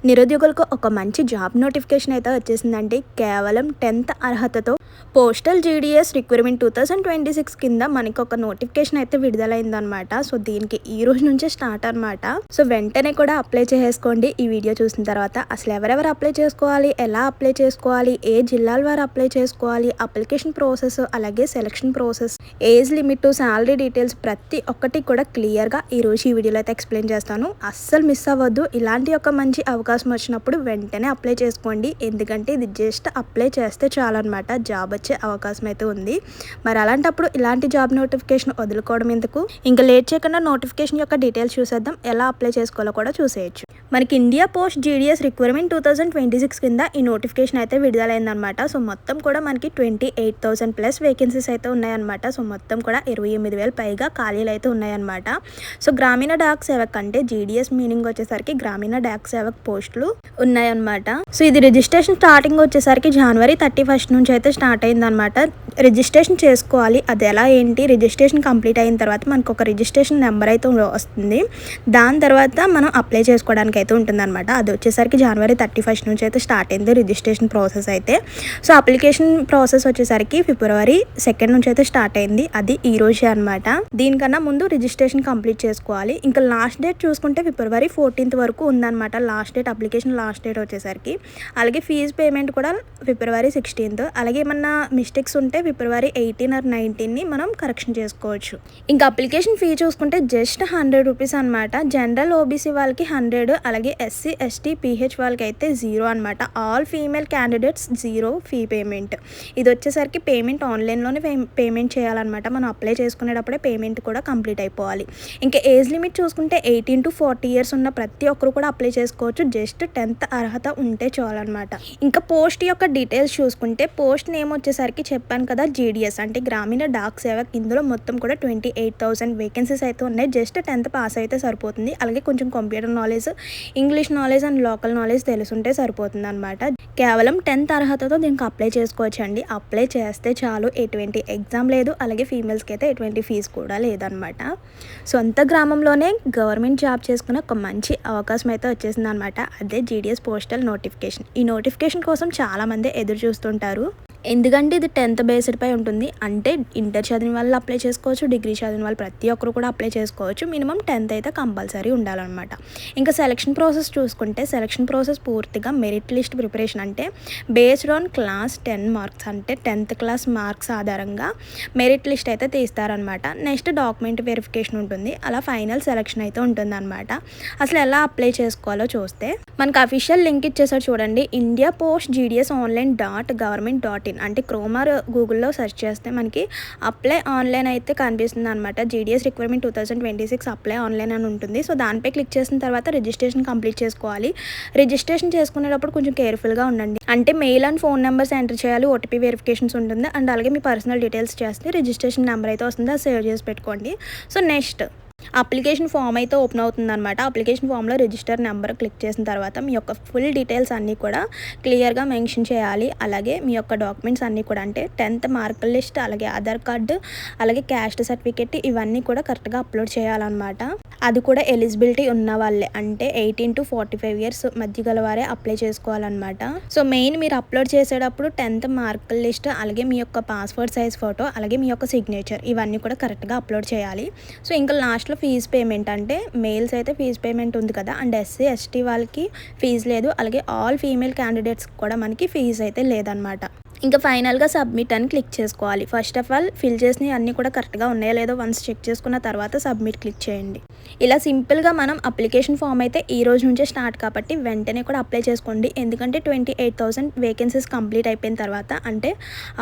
నిరుద్యోగులకు ఒక మంచి జాబ్ నోటిఫికేషన్ అయితే వచ్చేసిందండి. కేవలం 10th అర్హతతో పోస్టల్ జీడీఎస్ రిక్రూట్మెంట్ 2026 కింద మనకి ఒక నోటిఫికేషన్ అయితే విడుదలైందనమాట. సో దీనికి ఈ రోజు నుంచే స్టార్ట్ అనమాట. సో వెంటనే కూడా అప్లై చేసుకోండి. ఈ వీడియో చూసిన తర్వాత అసలు ఎవరెవరు అప్లై చేసుకోవాలి, ఎలా అప్లై చేసుకోవాలి, ఏ జిల్లాల వారు అప్లై చేసుకోవాలి, అప్లికేషన్ ప్రాసెస్, అలాగే selection process, age limit, salary details ప్రతి ఒక్కటి కూడా క్లియర్గా ఈ రోజు ఈ వీడియోలో అయితే ఎక్స్ప్లెయిన్ చేస్తాను. అస్సలు మిస్ అవ్వద్దు. ఇలాంటి ఒక మంచి అవకాశం వచ్చినప్పుడు వెంటనే అప్లై చేసుకోండి. ఎందుకంటే ఇది జస్ట్ అప్లై చేస్తే చాలన్నమాట, జాబ్ వచ్చే అవకాశం అయితే ఉంది. మరి అలాంటప్పుడు ఇలాంటి జాబ్ నోటిఫికేషన్ వదులుకోవడం ఎందుకు? ఇంకా లేట్ చేయకుండా నోటిఫికేషన్ యొక్క డీటెయిల్స్ చూసేద్దాం. ఎలా అప్లై చేసుకోవాలో కూడా చూసేయచ్చు. మనకి ఇండియా పోస్ట్ జీడీఎస్ రిక్రూట్మెంట్ 2026 కింద ఈ నోటిఫికేషన్ అయితే విడుదలైందనమాట. సో మొత్తం కూడా మనకి 28,000 ప్లస్ వేకెన్సీస్ అయితే ఉన్నాయన్నమాట. సో మొత్తం కూడా 28,000 పైగా ఖాళీలు అయితే ఉన్నాయన్నమాట. సో గ్రామీణ డాక్ సేవక్ అంటే జీడీఎస్ మీనింగ్ వచ్చేసరికి గ్రామీణ డాక్ సేవక్ పోస్టులు ఉన్నాయన్నమాట. సో ఇది రిజిస్ట్రేషన్ స్టార్టింగ్ వచ్చేసరికి January 31 నుంచి అయితే స్టార్ట్ అయిందనమాట. రిజిస్ట్రేషన్ చేసుకోవాలి. అది ఎలా ఏంటి, రిజిస్ట్రేషన్ కంప్లీట్ అయిన తర్వాత మనకు ఒక రిజిస్ట్రేషన్ నెంబర్ అయితే వస్తుంది. దాని తర్వాత మనం అప్లై చేసుకోవడానికి అయితే ఉంటుందన్నమాట. అది వచ్చేసరికి January 31 నుంచి అయితే స్టార్ట్ అయింది రిజిస్ట్రేషన్ ప్రాసెస్ అయితే. సో అప్లికేషన్ ప్రాసెస్ వచ్చేసరికి February 2 నుంచి అయితే స్టార్ట్ అయింది. అది ఈ రోజే అనమాట. దీనికన్నా ముందు రిజిస్ట్రేషన్ కంప్లీట్ చేసుకోవాలి. ఇంకా లాస్ట్ డేట్ చూసుకుంటే February 14 వరకు ఉందన్నమాట. Last date, application last date వచ్చేసరికి. అలాగే ఫీజు పేమెంట్ కూడా February 16. అలాగే ఏమన్నా మిస్టేక్స్ ఉంటే February 18 or 19 మనం కరెక్షన్ చేసుకోవచ్చు. ఇంకా అప్లికేషన్ ఫీ చూసుకుంటే జస్ట్ 100 రూపీస్ అనమాట. జనరల్ ఓబీసీ వాళ్ళకి 100, అలాగే ఎస్సీ ఎస్టీ పీహెచ్ వాళ్ళకి అయితే 0 అనమాట. All female candidates 0 fee payment. ఇది వచ్చేసరికి పేమెంట్ ఆన్లైన్లోనే పేమెంట్ చేయాలన్నమాట. మనం అప్లై చేసుకునేటప్పుడే పేమెంట్ కూడా కంప్లీట్ అయిపోవాలి. ఇంకా ఏజ్ లిమిట్ చూసుకుంటే 18 to 40 ఇయర్స్ ఉన్న ప్రతి ఒక్కరు కూడా అప్లై చేసుకోవచ్చు. జస్ట్ 10th అర్హత ఉంటే చాలన్నమాట. ఇంకా పోస్ట్ యొక్క డీటెయిల్స్ చూసుకుంటే పోస్ట్ నేమ్ వచ్చేసరికి చెప్పాను కదా, జీడీఎస్ అంటే గ్రామీణ డాక్ సేవక్. ఇందులో మొత్తం కూడా 28,000 వేకెన్సీస్ అయితే ఉన్నాయి. జస్ట్ 10th పాస్ అయితే సరిపోతుంది. అలాగే కొంచెం computer knowledge, English knowledge and local knowledge తెలుసుంటే సరిపోతుంది అనమాట. కేవలం 10th అర్హతతో దీనికి అప్లై చేసుకోవచ్చు అండి. అప్లై చేస్తే చాలు. ఎటువంటి ఎగ్జామ్ లేదు, అలాగే ఫీమేల్స్కి అయితే ఎటువంటి ఫీజు కూడా లేదనమాట. సొంత గ్రామంలోనే గవర్నమెంట్ జాబ్ చేసుకునే ఒక మంచి అవకాశం అయితే వచ్చేసింది అనమాట. అదే జీడీఎస్ పోస్టల్ నోటిఫికేషన్. ఈ నోటిఫికేషన్ కోసం చాలామంది ఎదురు చూస్తుంటారు. ఎందుకంటే ఇది 10th బేస్డ్ పై ఉంటుంది. అంటే ఇంటర్ చదివిన వాళ్ళు అప్లై చేసుకోవచ్చు, డిగ్రీ చదివిన వాళ్ళు ప్రతి ఒక్కరు కూడా అప్లై చేసుకోవచ్చు. మినిమం 10th అయితే కంపల్సరీ ఉండాలన్నమాట. ఇంకా సెలక్షన్ ప్రాసెస్ చూసుకుంటే సెలక్షన్ ప్రాసెస్ పూర్తిగా మెరిట్ లిస్ట్ ప్రిపరేషన్. అంటే బేస్డ్ ఆన్ క్లాస్ 10 మార్క్స్, అంటే 10th క్లాస్ మార్క్స్ ఆధారంగా మెరిట్ లిస్ట్ అయితే తీస్తారనమాట. నెక్స్ట్ డాక్యుమెంట్ వెరిఫికేషన్ ఉంటుంది. అలా ఫైనల్ సెలక్షన్ అయితే ఉంటుందన్నమాట. అసలు ఎలా అప్లై చేసుకోవాలో చూస్తే మనకు అఫీషియల్ లింక్ ఇచ్చేసారు చూడండి. India post GDS online .gov.in అంటే క్రోమ్ ఆర్ గూగుల్లో సెర్చ్ చేస్తే మనకి అప్లై ఆన్లైన్ అయితే కనిపిస్తుంది అనమాట. జీడీఎస్ రిక్రూట్మెంట్ 2026 అప్లై ఆన్లైన్ అని ఉంటుంది. సో దానిపై క్లిక్ చేసిన తర్వాత రిజిస్ట్రేషన్ కంప్లీట్ చేసుకోవాలి. రిజిస్ట్రేషన్ చేసుకునేటప్పుడు కొంచెం కేర్ఫుల్గా ఉండండి. అంటే male and phone numbers enter చేయాలి. ఓటీపీ వెరిఫికేషన్స్ ఉంటుంది. అండ్ అలాగే మీ పర్సనల్ డీటెయిల్స్ చేస్తే రిజిస్ట్రేషన్ నెంబర్ అయితే వస్తుంది. అది సేవ్ చేసి పెట్టుకోండి. సో నెక్స్ట్ అప్లికేషన్ ఫామ్ అయితే ఓపెన్ అవుతుంది అనమాట. అప్లికేషన్ ఫామ్లో రిజిస్టర్ నెంబర్ క్లిక్ చేసిన తర్వాత మీ యొక్క ఫుల్ డీటెయిల్స్ అన్నీ కూడా క్లియర్గా మెన్షన్ చేయాలి. అలాగే మీ యొక్క డాక్యుమెంట్స్ అన్నీ కూడా అంటే 10th మార్క్ లిస్ట్, అలాగే ఆధార్ కార్డు, అలాగే క్యాస్ట్ సర్టిఫికేట్, ఇవన్నీ కూడా కరెక్ట్గా అప్లోడ్ చేయాలన్నమాట. అది కూడా ఎలిజిబిలిటీ ఉన్న వాళ్ళే, అంటే 18 to 45 ఇయర్స్ మధ్య గల వారే అప్లై చేసుకోవాలన్నమాట. సో మెయిన్ మీరు అప్లోడ్ చేసేటప్పుడు 10th మార్క్ లిస్ట్, అలాగే మీ యొక్క పాస్పోర్ట్ సైజ్ ఫోటో, అలాగే మీ యొక్క సిగ్నేచర్, ఇవన్నీ కూడా కరెక్ట్గా అప్లోడ్ చేయాలి. సో ఇంకా లాస్ట్లో ఫీజు పేమెంట్, అంటే మేల్స్ అయితే ఫీజు పేమెంట్ ఉంది కదా, అండ్ ఎస్సీ ఎస్టీ వాళ్ళకి ఫీజు లేదు. అలాగే ఆల్ ఫీమేల్ క్యాండిడేట్స్ కూడా మనకి ఫీజు అయితే లేదనమాట. ఇంకా ఫైనల్గా సబ్మిట్ అని క్లిక్ చేసుకోవాలి. ఫస్ట్ ఆఫ్ ఆల్ ఫిల్ చేసినవి అన్నీ కూడా కరెక్ట్గా ఉన్నాయో లేదో వన్స్ చెక్ చేసుకున్న తర్వాత సబ్మిట్ క్లిక్ చేయండి. ఇలా సింపుల్గా మనం అప్లికేషన్ ఫామ్ అయితే ఈ రోజు నుంచే స్టార్ట్ కాబట్టి వెంటనే కూడా అప్లై చేసుకోండి. ఎందుకంటే 28,000 వేకెన్సీస్ కంప్లీట్ అయిపోయిన తర్వాత, అంటే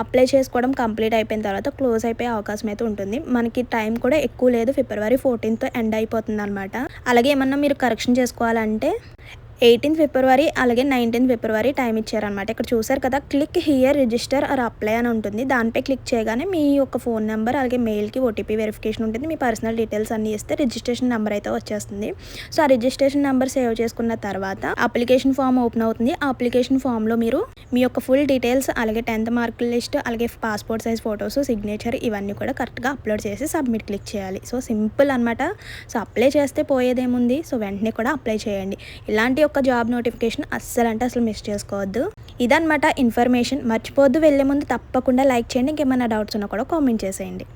అప్లై చేసుకోవడం కంప్లీట్ అయిపోయిన తర్వాత క్లోజ్ అయిపోయే అవకాశం అయితే ఉంటుంది. మనకి టైం కూడా ఎక్కువ లేదు. February 14th ఎండ్ అయిపోతుంది అనమాట. అలాగే ఏమన్నా మీరు కరెక్షన్ చేసుకోవాలంటే 18th February అలాగే 19th February టైం ఇచ్చారనమాట. ఇక్కడ చూసారు కదా, click here register or apply అని ఉంటుంది. దానిపై క్లిక్ చేయగానే మీ యొక్క ఫోన్ నెంబర్, అలాగే మెయిల్కి ఓటీపీ వెరిఫికేషన్ ఉంటుంది. మీ పర్సనల్ డీటెయిల్స్ అన్నీ ఇస్తే రిజిస్ట్రేషన్ నెంబర్ అయితే వచ్చేస్తుంది. సో ఆ రిజిస్ట్రేషన్ నెంబర్ సేవ్ చేసుకున్న తర్వాత అప్లికేషన్ ఫామ్ ఓపెన్ అవుతుంది. ఆ అప్లికేషన్ ఫామ్లో మీరు మీ యొక్క ఫుల్ డీటెయిల్స్, అలాగే 10th మార్క్ లిస్ట్, అలాగే పాస్పోర్ట్ సైజ్ ఫొటోస్, సిగ్నేచర్, ఇవన్నీ కూడా కరెక్ట్గా అప్లోడ్ చేసి సబ్మిట్ క్లిక్ చేయాలి. సో సింపుల్ అనమాట. సో అప్లై చేస్తే పోయేదేముంది. సో వెంటనే కూడా అప్లై చేయండి. ఇలాంటి ఒక్క జాబ్ నోటిఫికేషన్ అస్సలు అంటే అసలు మిస్ చేసుకోవద్దు. ఇదనమాట ఇన్ఫర్మేషన్. మర్చిపోవద్దు, వెళ్ళే ముందు తప్పకుండా లైక్ చేయండి. ఇంకేమైనా డౌట్స్ ఉన్నా కూడా కామెంట్ చేసేయండి.